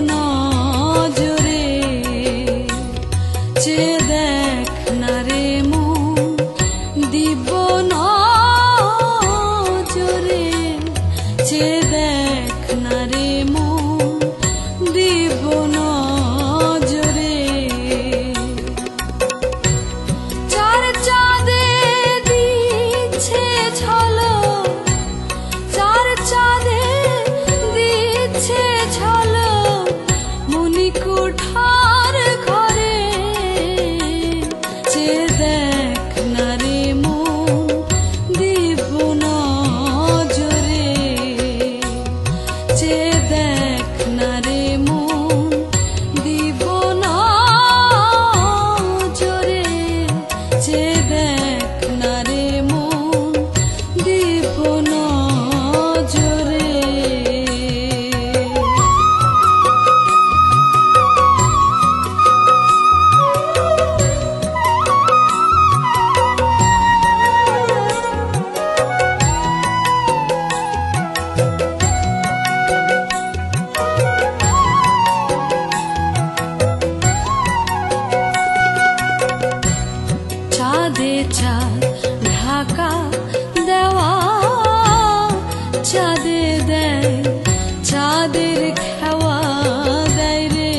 নজরে, চেয়ে দেখ না রে মন, দিব নজরে, চেয়ে দেখ না রে মন, দিব নজরে। চার চাঁদে দিচ্ছে ঝলক, চার চাঁদে দিচ্ছে ঝলক, মণিকুঠার ঘরে, চেয়ে দেখ না রে মন, দিব নজরে, চেয়ে দেখ না রে মন, দিব নজরে, চেয়ে দেখ না রে মন, দিব নজরে। চাঁদে চাঁদ ঢাকা দেওয়া, চাঁদে দেয় চাঁদের খেওয়া দেয় রে,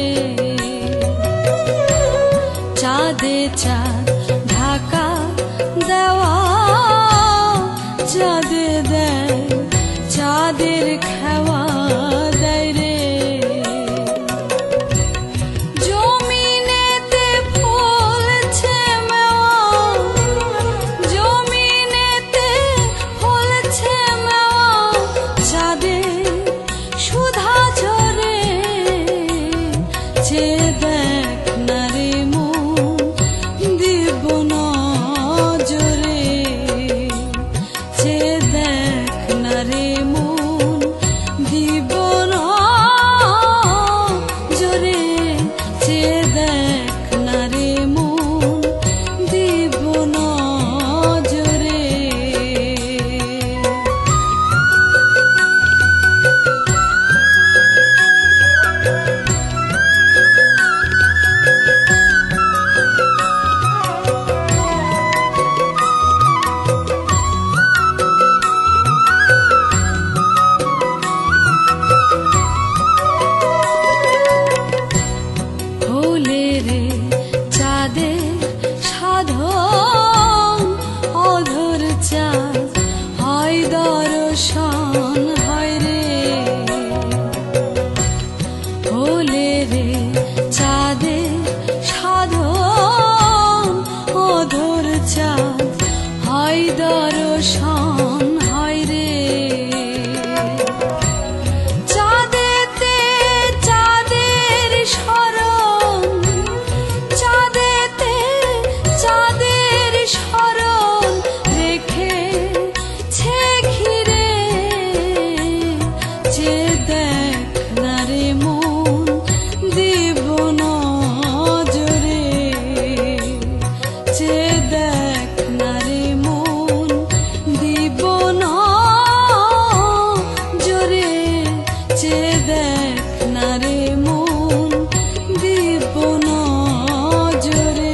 চাঁদে চাঁদ ঢাকা দেওয়া, চাঁদে দেয় চাঁদের খেওয়া দেয় রে। জমিনেতে ফলছে মেওয়া, জমিনেতে ফলছে মেওয়া, চাঁদে সুধা ঝরে, চেয়ে দেখ না রে মন, দিব নজরে, চেয়ে দেখ না রে মন, দিব নজরে, চেয়ে দেখ না রে মন, দিব নজরে। হলে রে চাঁদের সাধন, অধর চাঁদ হয় দর্শন হয় রে, হলে রে চাঁদের সাধন, অধর চাঁদ হয় দর্শন হয় রে। চাঁদেতে চাঁদের স্মরণ, চাঁদেতে চাঁদের স্মরণ রেখেছে ঘিরে, চেয়ে দেখ না রে মন, দিব নজরে, চেয়ে দেখ না রে মন, দিব নজরে, চেয়ে দেখ না রে মন, দিব নজরে।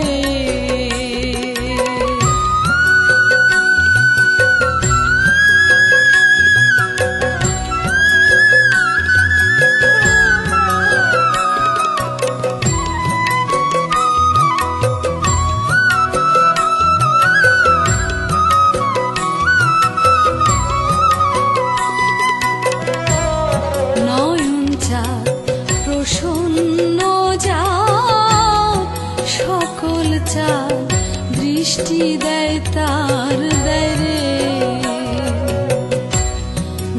নয়ন চাঁদ প্রসন্ন যার, সকল চাঁদ দৃষ্টি দেয় তার দেয় রে,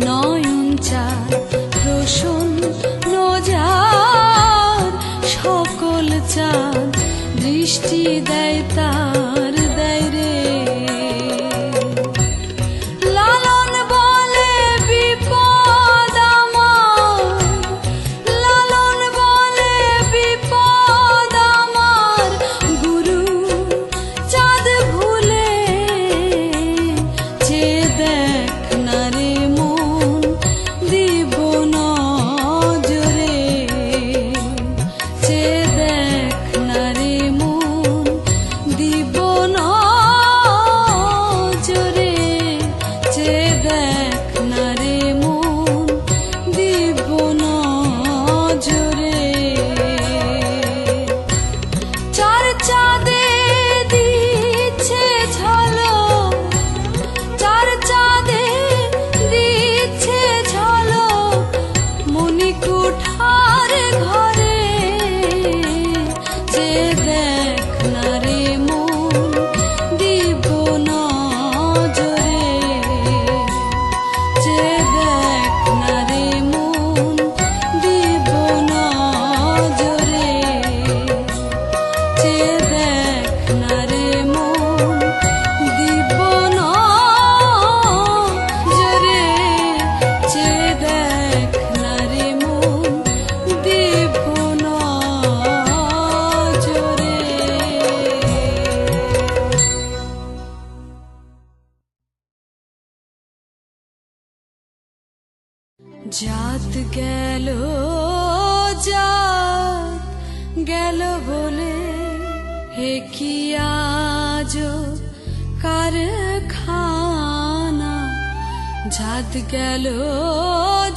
নয়ন চাঁদ প্রসন্ন যার, সকল চাঁদ দৃষ্টি দেয় তার দেয় রে। লালন বলে বিপদ আমার, লালন বলে বিপদ আমার, গুরু চাঁদ ভুলে, চেয়ে দেখ না রে মন, দিব নজরে, জাত গেল জাত গেল বলে হে কি আজ কারখানা জাত গেল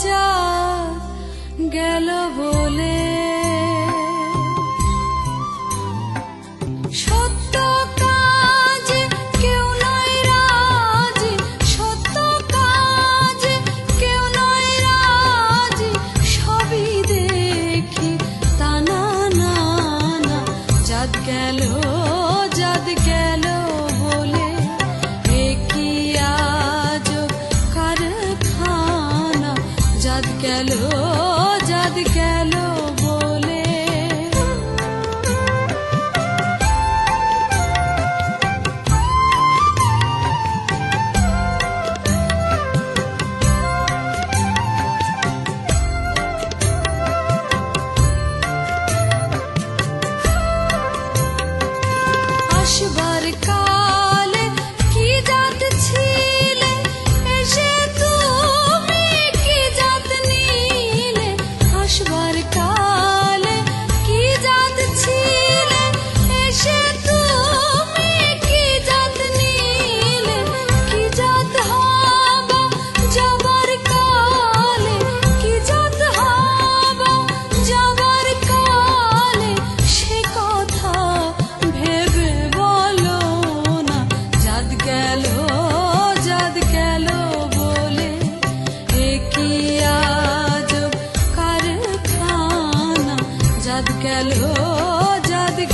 জাত গেল বলে সত্য কাজে কেউ নয় রাজি সত্য কাজে কেউ নয় রাজি সবই দেখি তা না না না জাত গেল বলে এ কি আজব কারখানা জাত গেল বলে আসবার কালে কি জাত ছিলে এসে তুমি কি জাত নিলে আসবার কালে কি জাত ছিলে এসে তুমি কি জাত নিলে কি জাত হবা যাবার কালে কি জাত হবা যাবার কালে সে কথা ভেবে বলো না জাত গেল বলে এ কি আজব কারখানা জাত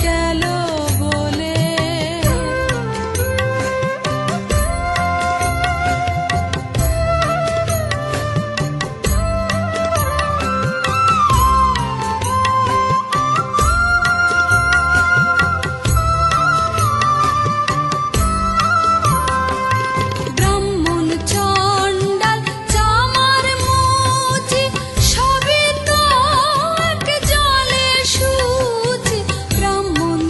গেল বলে ব্রাহ্মণ চণ্ডাল চামার মুচি সবই তো এক জলে শুচি ব্রাহ্মণ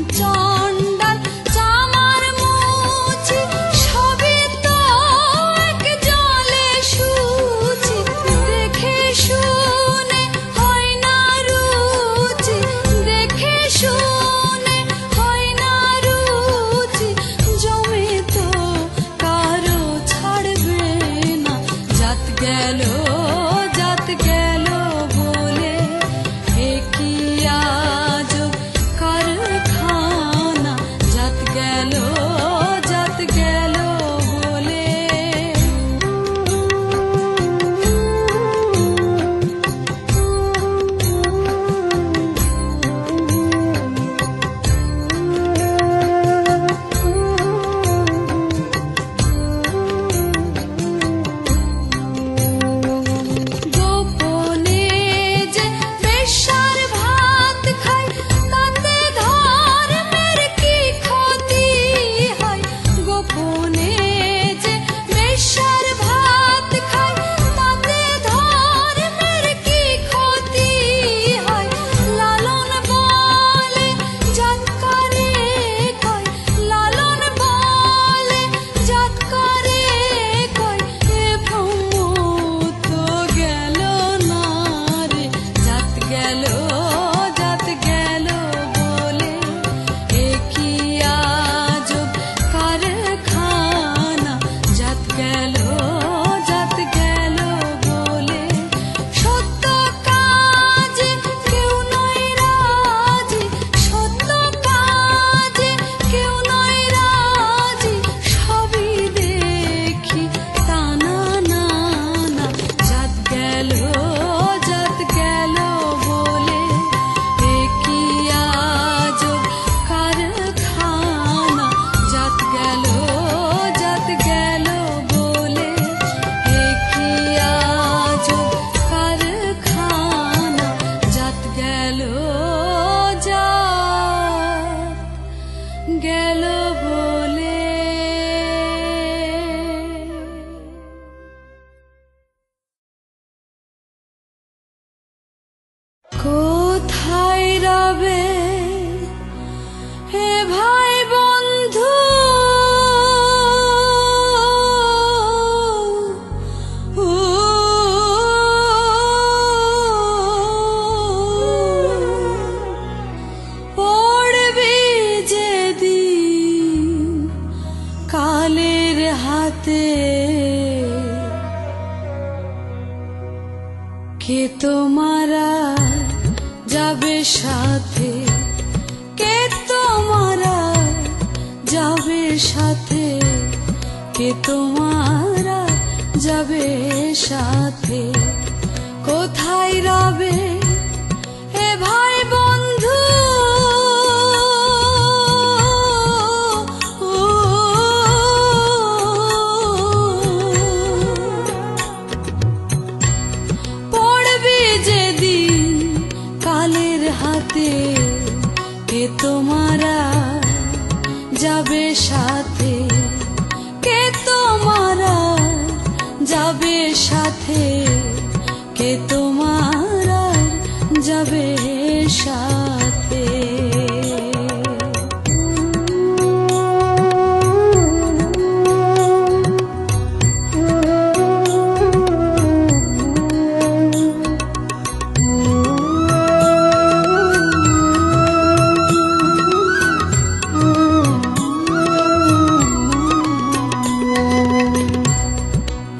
সাথে, কে তোমার যাবে সাথে, কে তোমার যাবে সাথে, কোথায় রবে এ ভাই বন্ধু, পড়বি যেদিন কালের হাতে, কে তোমারা যাবে সাথে, কে তোমারা যাবে সাথে, কে তোমারা যাবে সাথে।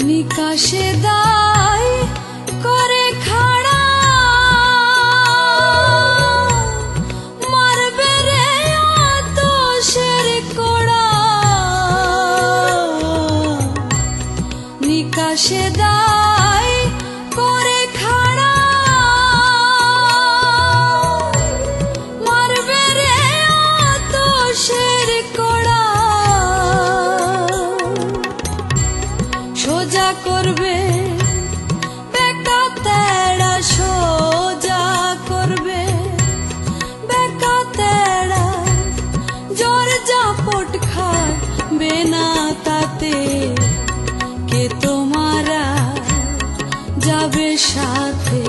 নিকাশে দায় করে খাড়া, মারবে রে আতশের কোড়া, নিকাশে দায় করে খাড়া, মারবে রে আতশের কোড়া, সোজা করবে বেকা তেড়া, সোজা করবে বেকা তেড়া, জোর জাপট খাবে না তাতে, কে তোমারা যাবে সাথে,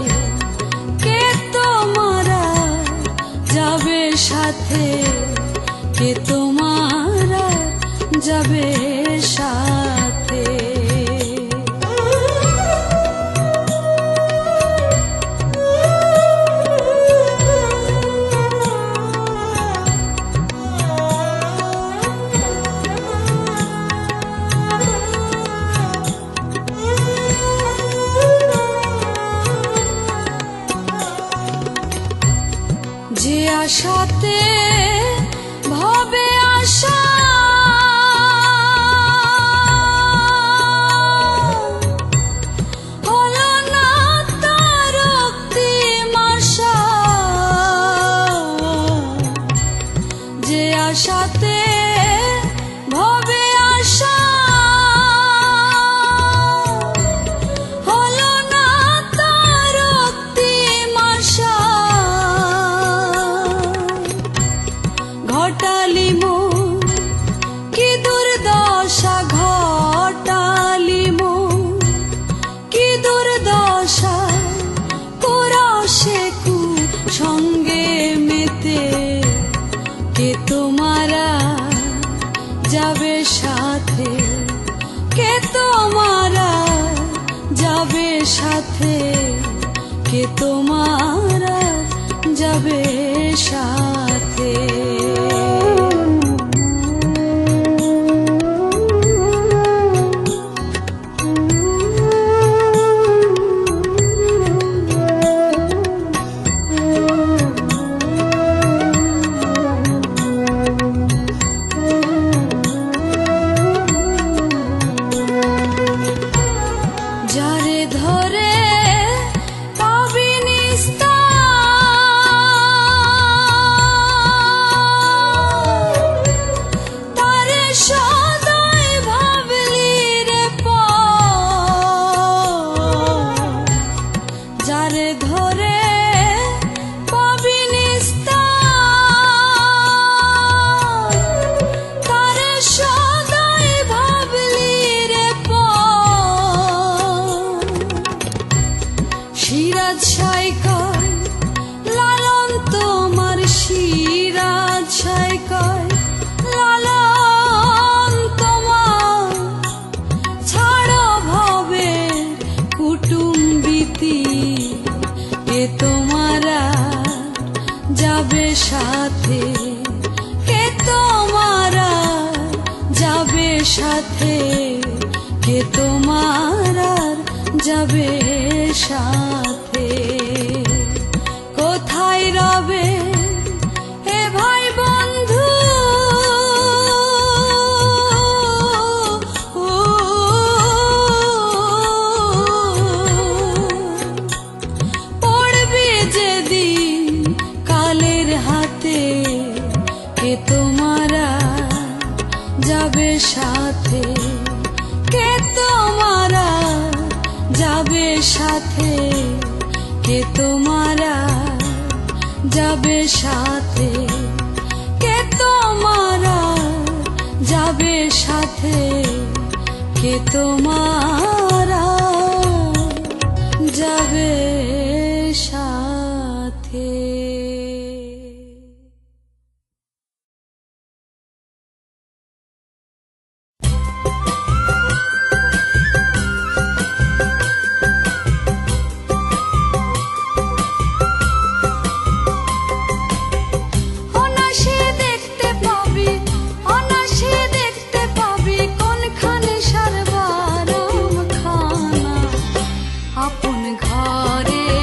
কে তোমারা যাবে সাথে, কে তোমারা যাবে সাথে। যে আশাতে ভবে আশা, হলো না তার অন্তিম আশা, যে আশাতে ভবে আশা, হলো না তার অন্তিম আশা, ঘটালি মন কি দুর্দশা, ঘটালি মন কি দুর্দশা, কুরসে সঙ্গে মেতে, কে তোমারা যাবে সাথে, কে তোমারা যাবে সাথে, কে তোমারা যাবে সাথে। যারে ধরে পাবি নিস্তার, তারে সদাই ভাবলি রে পর, যারে ধরে পাবি নিস্তার, তারে সদাই ভাবলি রে পর, সিরাজ সাই কয় লালন তোমার, সিরাজ সাই কয় লালন তোমার, ছাড়ো ভবে কুটুম্বিতি, কে তোমারা যাবে সাথে, কে তোমারা যাবে সাথে, কে তোমারা যাবে সাথে, কোথায় সবাই রবে এ ভাই বন্ধু, পড়বে যেদিন কালের হাতে, কে তোমারা যাবে সাথে, কে তোমারা যাবে সাথে, কে তোমারা যাবে সাথে, কে তোমারা যাবে সাথে, কে তোমারা যাবে সাথে। আপন ঘরে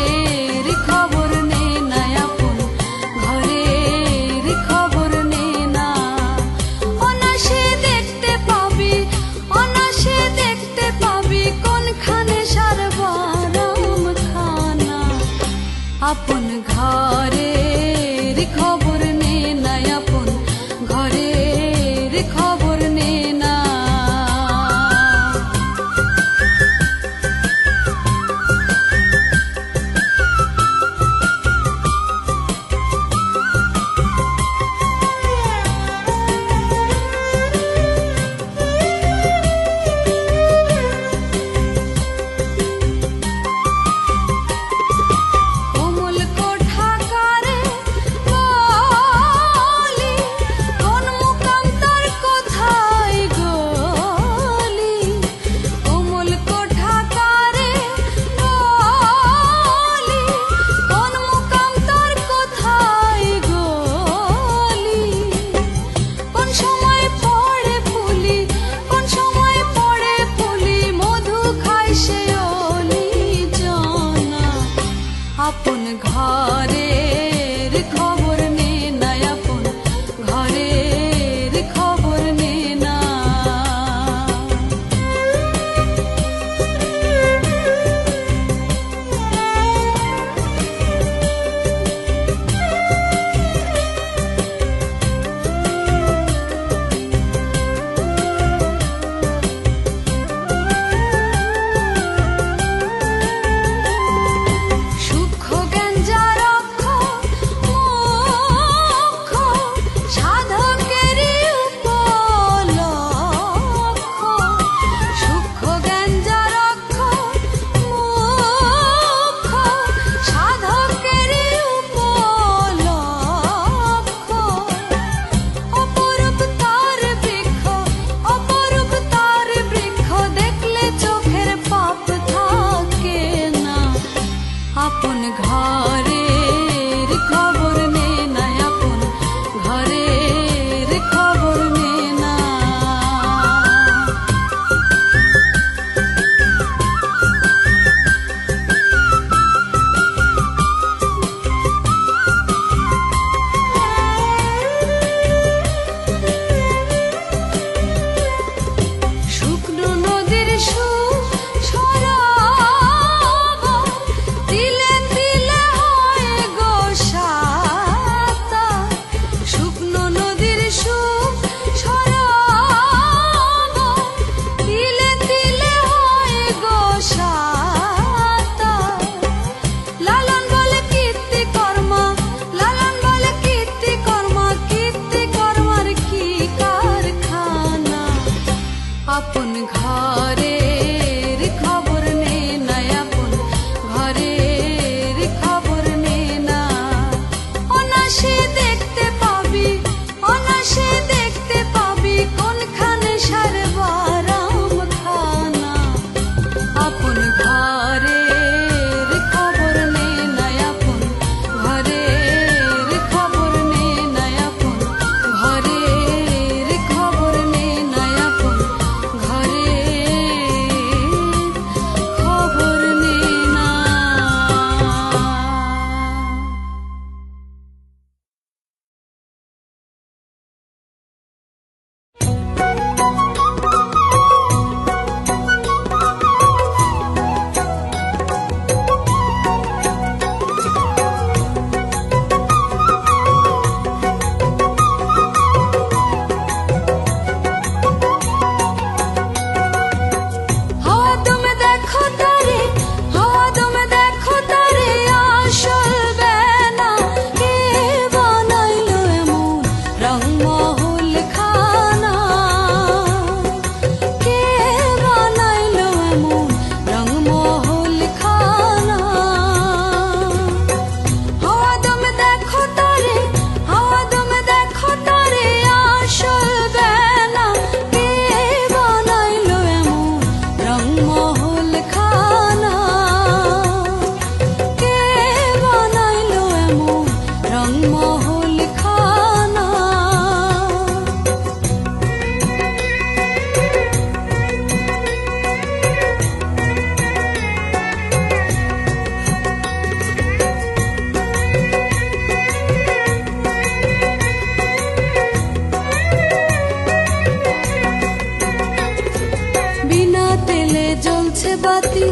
বাতি,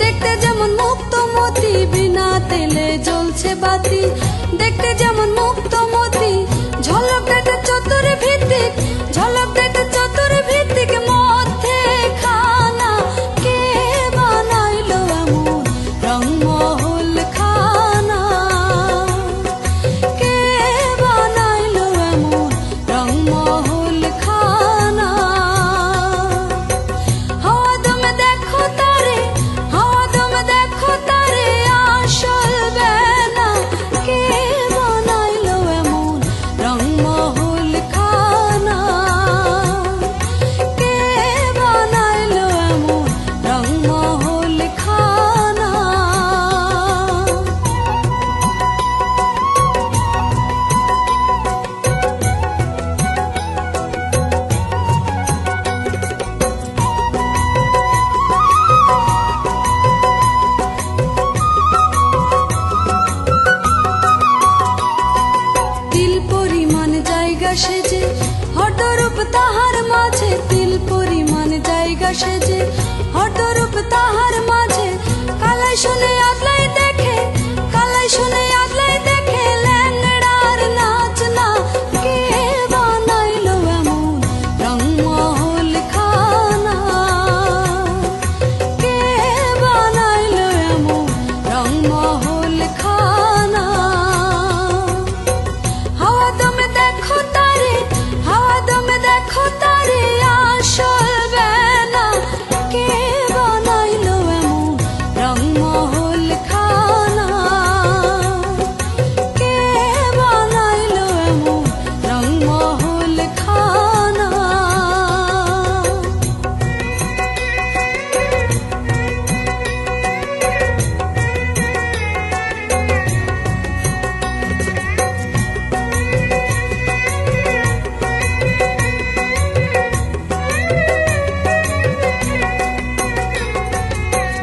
দেখতে যেমন মুক্তমতি, বিনা তেলে জ্বলছে বাতি, দেখতে যেমন মুক্তমতি, ঝলক দেখে চতুর্ভিত্তিক, ঝলক দেখে চতুর্ভিত্তিক মধ্যে খানা। কে বানাইলো এমন রংমহল খানা? কে বানাইলো এমন রংমহল খানা? হাওয়া দমে দেখো তারে, হাওয়া দমে দেখো তারে আসল বেনা। কে বানাইলো এমন রংমহল খানা? কে বানাইলো এমন রংমহল খানা? তিল পরিমাণ জায়গা সেজে হঠরূপ তাহার মাঝে, তিল পরিমাণ জায়গা সেজে হঠরূপ তাহার মাঝে। কালাই শুনে আদলাই দেখে, কালাই শুনে আদলাই দেখে ল্যাংড়ার নাচ না। কে বানাইলো এমন রংমহল খানা? কে বানাইলো এমন রংমহল খানা? হাওয়া দমে দেখো তারে, হাওয়া দমে দেখো তারে আসল বেনা। কে বানাইলো এমন রংমহল খানা? কে বানাইলো এমন রংমহল খানা?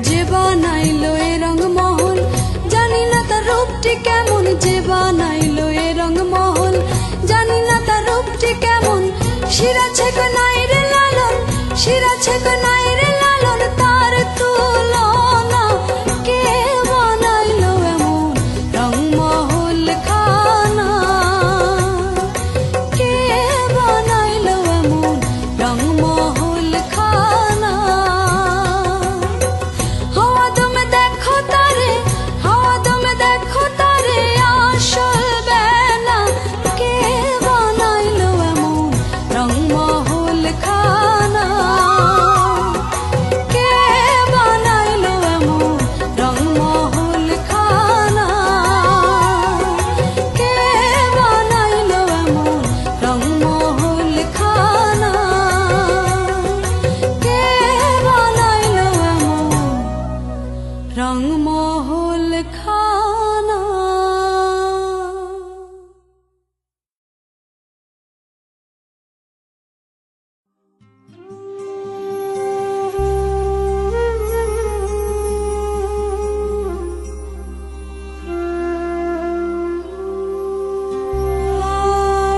যে বানাইলো এ রংমহল জানি না তার রূপটি কেমন, যে বানাইলো এ রংমহল জানি না তার রূপটি কেমন। শিরা ছেক নাই রে লালন, শিরা ছেক নাই রে লালন তার তুলনা। কে বানাইলো এমন রংমহল খানা? কে বানাইলো এমন রংমহল খানা? হাওয়া দমে দেখো তারে, হাওয়া দমে দেখো তারে আসল বেনা। কে বানাইলো এমন রংমহল খানা? কে বানাইলো এমন রংমহল খানা? কে বানাইলো এমন রংমহল খানা? কে বানাইলো এমন রংমহল খানা?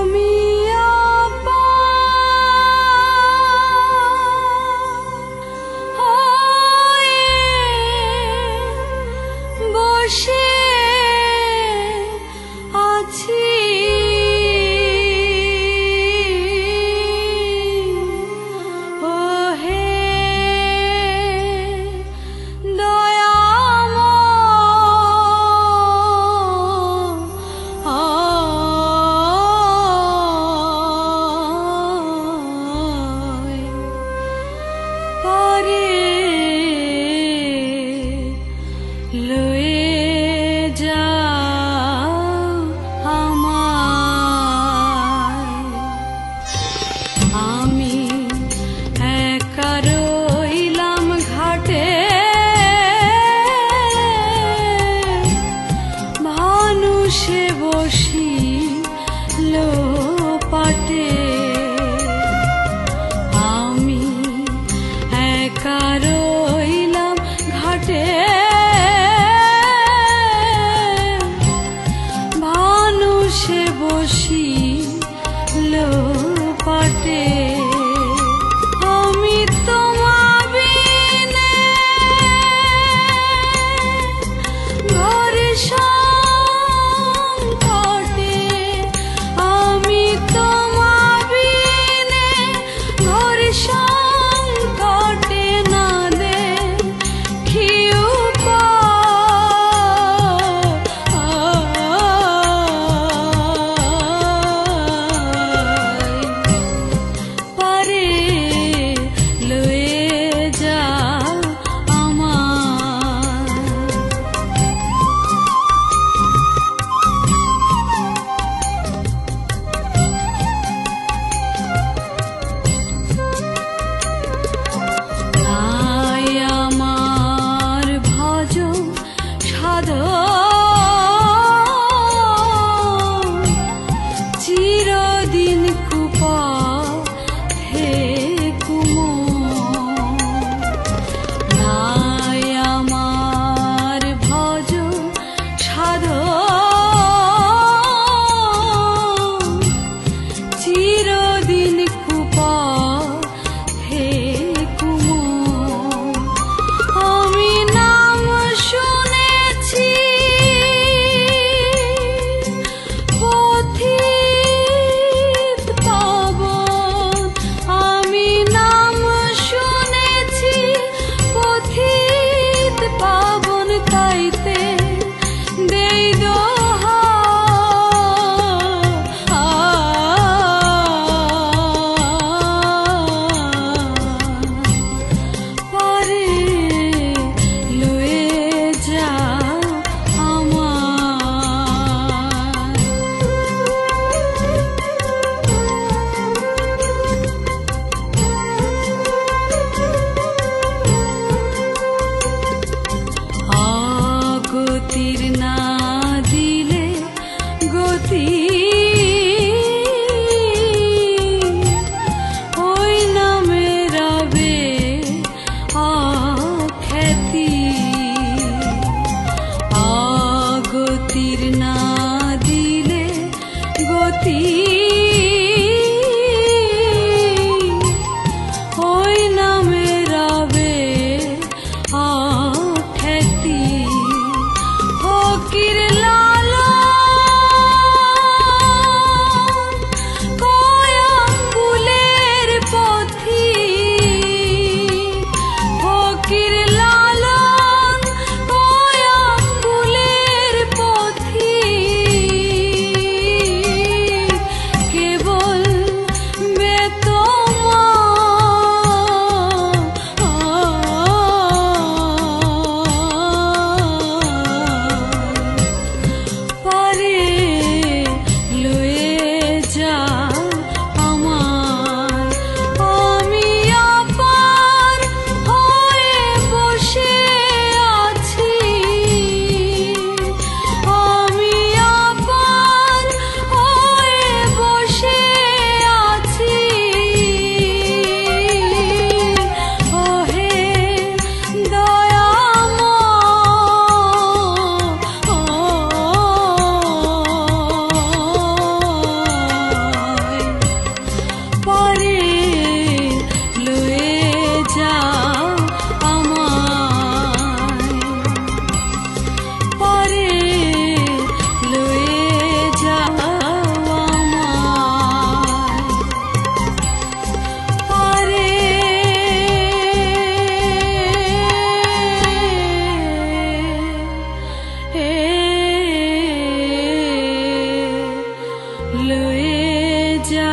আমি আপা হয়ে বসে আছি, ওহে দয়াময় পারে লয়ে যা আমায়। আমি একা রইলাম ঘাটে, ভানুষে বসিল পাটে। আমি একা রইলাম ঘাটে, ভানুষে বসিল পাটে। আমি তোমা বিনে চিরদিন কুপা হে কুমন নাই আমার ভজ সাধন চিরদিন কুপা হে কুমন আমি নাম শুনেছি পথিত পাবন আমি নাম শুনেছি পথিত পাবন তাইতে দেই দোহা পারে লয়ে যা আমার আগতির না দিলে গতি ওই নামে রবে আখ্যাতি আগতির না দিলে গতি ওই নামে রবে আখ্যাতি ফকির লালন কয়াকুলের পথি ফকির লালন কয়াকুলের পথি কেবল বেতমা পারে লয়ে যা আমার আমি আপার হয়ে বসে আছি আমি আপার হয়ে বসে আছি ওহে দয়াময় পারে লয়ে যা আমায় পারে লয়ে যা আমায় পারে লয়ে যা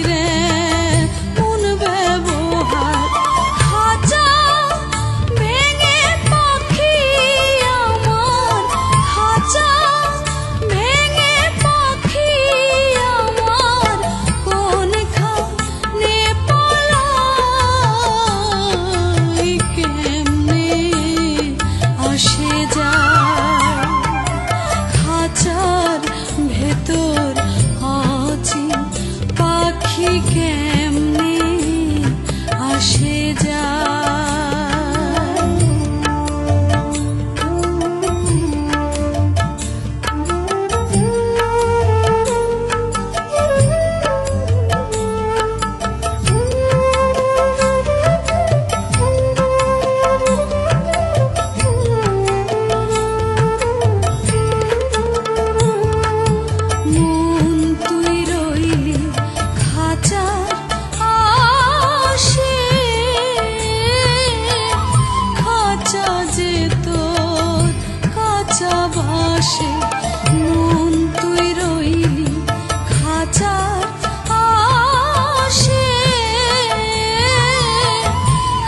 রে মন ব্যবহার খাঁচা ভেঙে পাখি আমার খাঁচা ভেঙে পাখি আমার কোনখানে পালাই কেমনে আসে যায় খাঁচার ভেতর আছি পাখি কেমনে আসে যায় মন তুই রইলি খাঁচার আশে খাঁচা যে তোর কাঁচা বাসে মন তুই রইলি খাঁচার আশে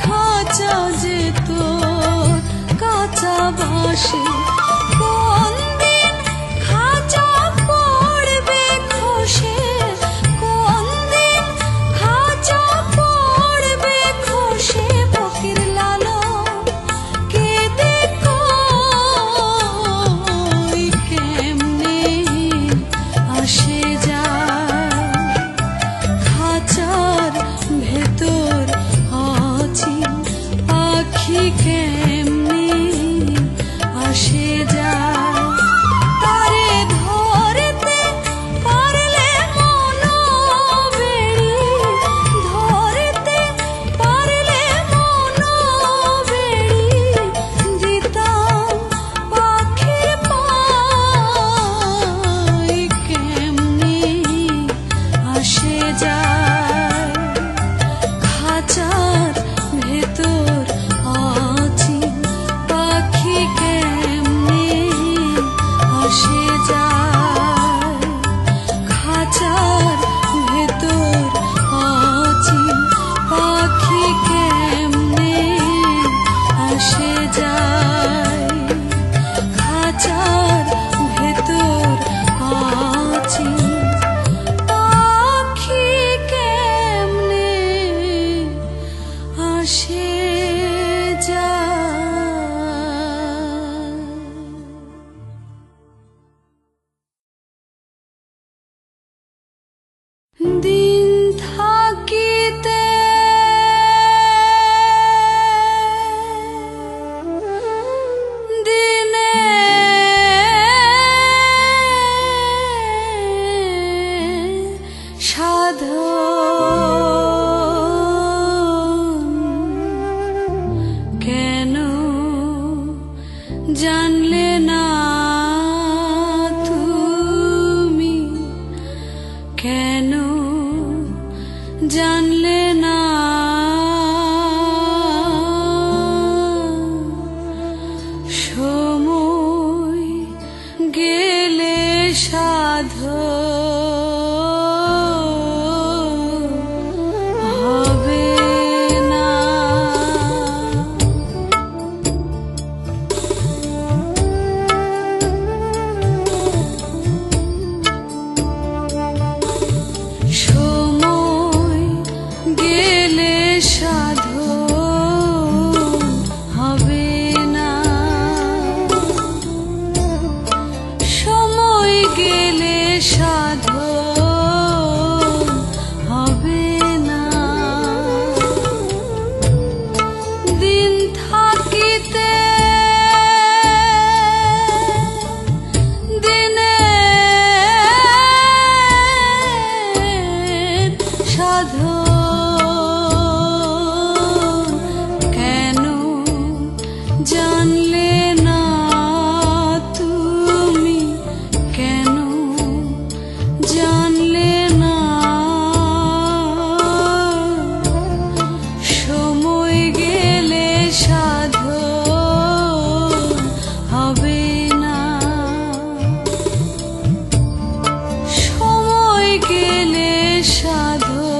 খাঁচা যে তোর কাঁচা বাসে কোন দিন খাঁচা পড়বে খসে কোন দিন খাঁচা পড়বে খসে ফকির লালন কেঁদে কই কেমনে আসে যায় খাঁচার ভেতর আছি পাখি কেমনে আসে যায় তারে ধরতে পারলে মন বেড়ি ধরতে পারলে মন বেড়ি দিতাম পাখির পাই কেমনে আসে যায় খাঁচার ভেতর আছি পাখি কেমনে আসে যায় খাঁচার ভেতর আছি পাখি কেমনে আসে যায় খাঁচার ভেতর আছি পাখি কেমনে আসে যায় দিন থাকিতে দিনে সাধন কেন জানলে না তুমি কেন জানলে না সময় গেলে সাধন হবে না সময় গেলে সাধন হবে না সময় গেলে সাধন হবে না দিন থাকিতে দিনে সাধন কেন জানলে না তুমি কেন জানলে না সময় গেলে সাধন হবে না সময় গেলে সাধন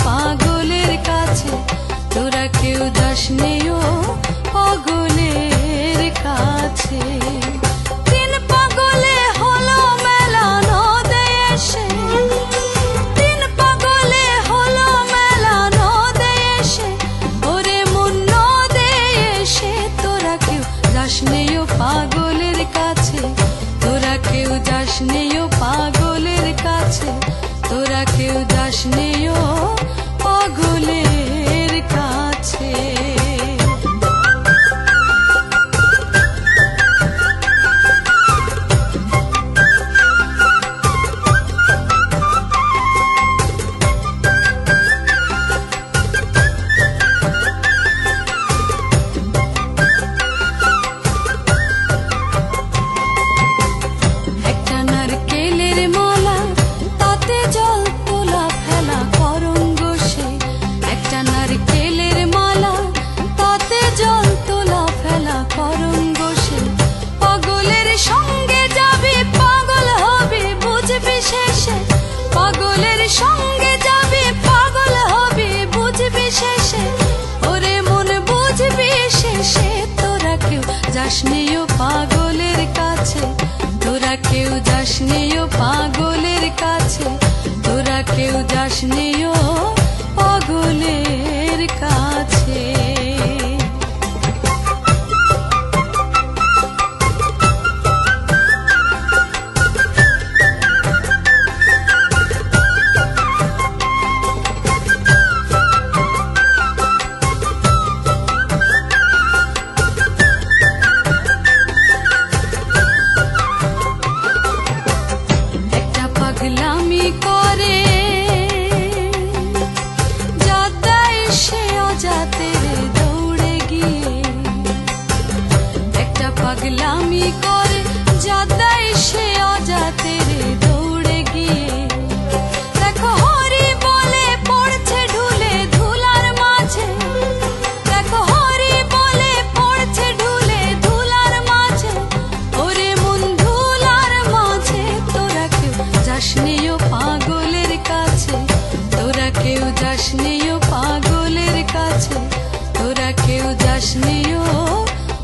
পাগলের কাছে, তোরা কেউ যাস নেও পাগলের কাছে। তিন পাগলে হলো মেলা নদে এসে, তিন পাগলে হলো মেলা নদে এসে, ওরে মন নদে এসে তোরা কেউ যাস নেও পাগলের কাছে, তোরা কেউ যাস নেও পাগলের কাছে, তোরা কেউ যাস নেও পাগলের কাছে। একটা নারকেলের মালা তাতে জল তোলা ফেলা করঙ্গ সে, একটা নারকেলের মালা তাতে জল তোলা ফেলা করঙ্গ সে। পাগলের সঙ্গে যাবি পাগল হবি বুঝবি শেষে, পাগলের সঙ্গে যাবি পাগল হবি বুঝবি শেষে, ওরে মন বুঝবি শেষে। তোরা কেউ যাস নেও পাগলের কাছে, তোরা কেউ যাস নেও পাগলের কাছে, তোরা কেউ যাস নেও পাগলের কাছে। একটা পাগলামি করে যাদাই সে অজাতে দৌড়ে গিয়ে, একটা পাগলামি করে যাদাই সে অজাতে দৌড়ে গিয়ে। দেখো হরি বলে পড়ছে ঢুলে ধুলার মাঝে, দেখো হরি বলে পড়ছে ঢুলে ধুলার মাঝে, ওরে মন ধুলার মাঝে। তোরা কেউ যাস নেও পাগলের কাছে, তোরা কেউ যাস নেও পাগলের কাছে, তোরা কেউ যাস নেও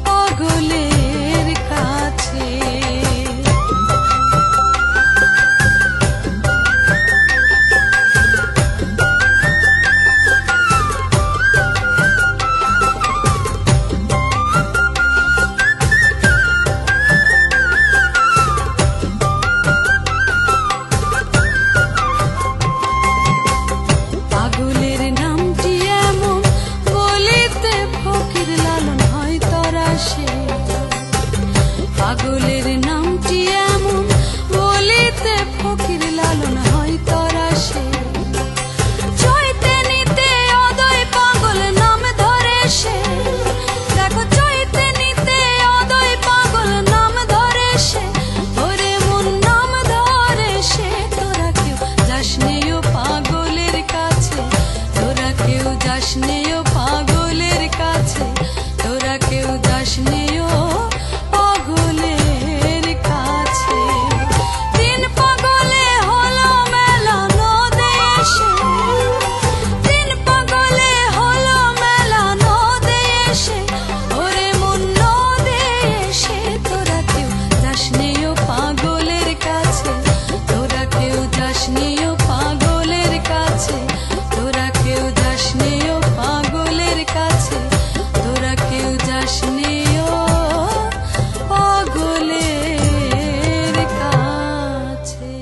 পাগলের কাছে। পাগলের নামটি এমন বলিতে ফকির লালন হয় তরা সে, পাগলের নামটি এমন বলিতে ফকির লালন হয় তরা সে। চৈতে নিতে অদয় পাগল নাম ধরে সে, দেখো চৈতে নিতে অদয় পাগল নাম ধরে সে, ওরে মন নাম ধরে সে। তোরা কেউ যাস নেও পাগলের কাছে, তোরা কেউ যাস নেও পাগলের কাছে, তোরা কেউ যাস নেও পাগলের কাছে। তিন পাগলে হলো মেলা নদে এসে, তিন পাগলে হলো মেলা নদে এসে, ওরে মন নদে এসে। তোরা কেউ যাস নেও পাগলের কাছে, তোরা কেউ যাস নেও পাগলের কাছে, তোরা কেউ যাস নেও পাগলের কাছে, তোরা কেউ যাস নেও পাগলের কাছে।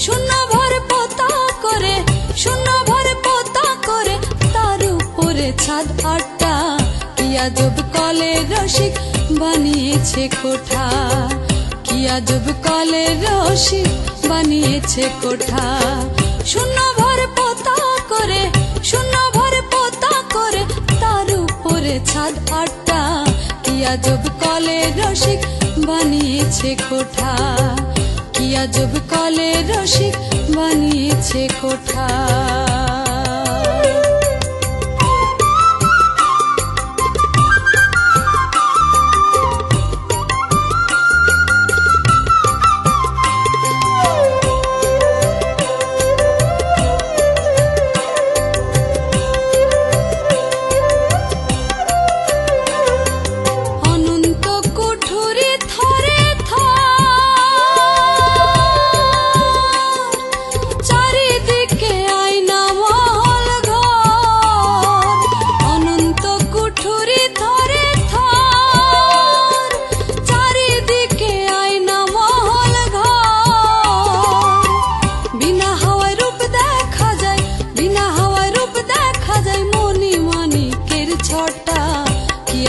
শূন্য ভর পোতা করে, শূন্য ভর পোতা করে, তার উপরে ছাদ আটটা, কি আজব কলের রসিক বানিয়েছে কোঠা, কি আজব কলের রসিক বানিয়েছে কোঠা। শূন্য ভর পোতা করে, শূন্য ভর পোতা করে, তার উপরে ছাদ আটটা, কি আজব কলের রসিক বানিয়েছে কোঠা, কি আজব কলের রসিক বানিয়েছে কোঠা।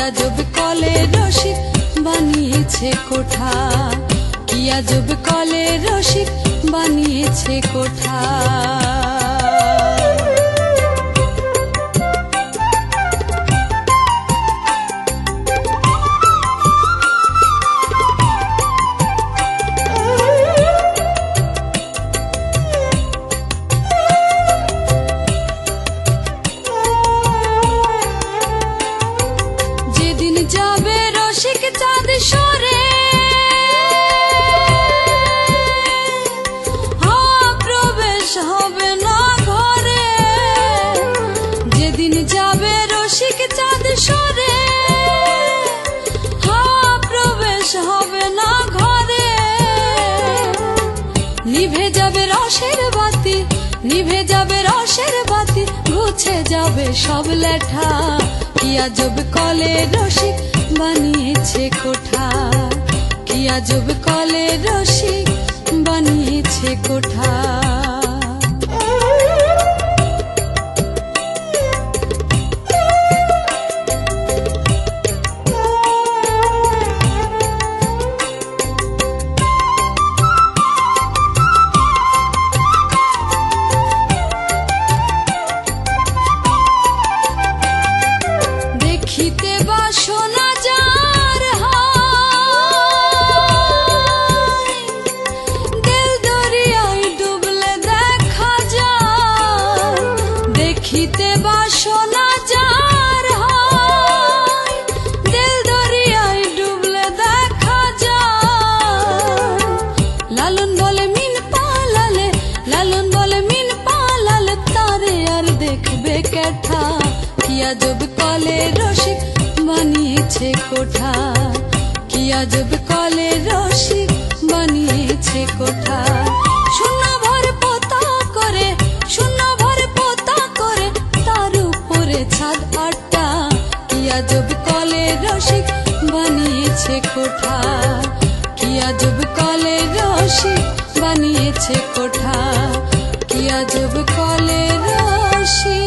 আজব কলে রসিক বানিয়েছে কোঠা, কি আজব কলে রসিক বানিয়েছে কোঠা। যাবে রসিক চাঁদ সরে, প্রবেশ হবে না ঘরে। যেদিন যাবে রসিক চাঁদ সরে, প্রবেশ হবে না ঘরে। নিভে যাবে রসের বাতি, নিভে যাবে রসের বাতি, মুছে যাবে সব লেঠা। কি আজব কলে রসিক বানিয়েছে কোঠা, কি আজব কলে রসিক বানিয়েছে কোঠা। দেখিতে বাসনা যার হয়, দিল দরিয়ায় ডুবলে দেখা যায়। দেখিতে বাসনা যার হয়, দিল দরিয়ায় ডুবলে দেখা যায়। লালন বলে মিন পালালে, লালন বলে মিন পালালে, তারে আর দেখবে কেঠা। কি আজব কলে রসিক বানিয়েছে কোঠা, কি আজব কলে রসিক বানিয়েছে কোঠা। শূন্য ভর পোতা করে, শূন্য ভর পোতা করে, তার উপরে ছাদ আটটা। কি আজব কলে রসিক বানিয়েছে কোঠা, কি আজব কলে রসিক বানিয়েছে কোঠা, কি আজব কলে রসিক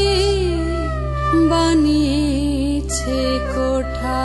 বানিয়েছে কোঠা।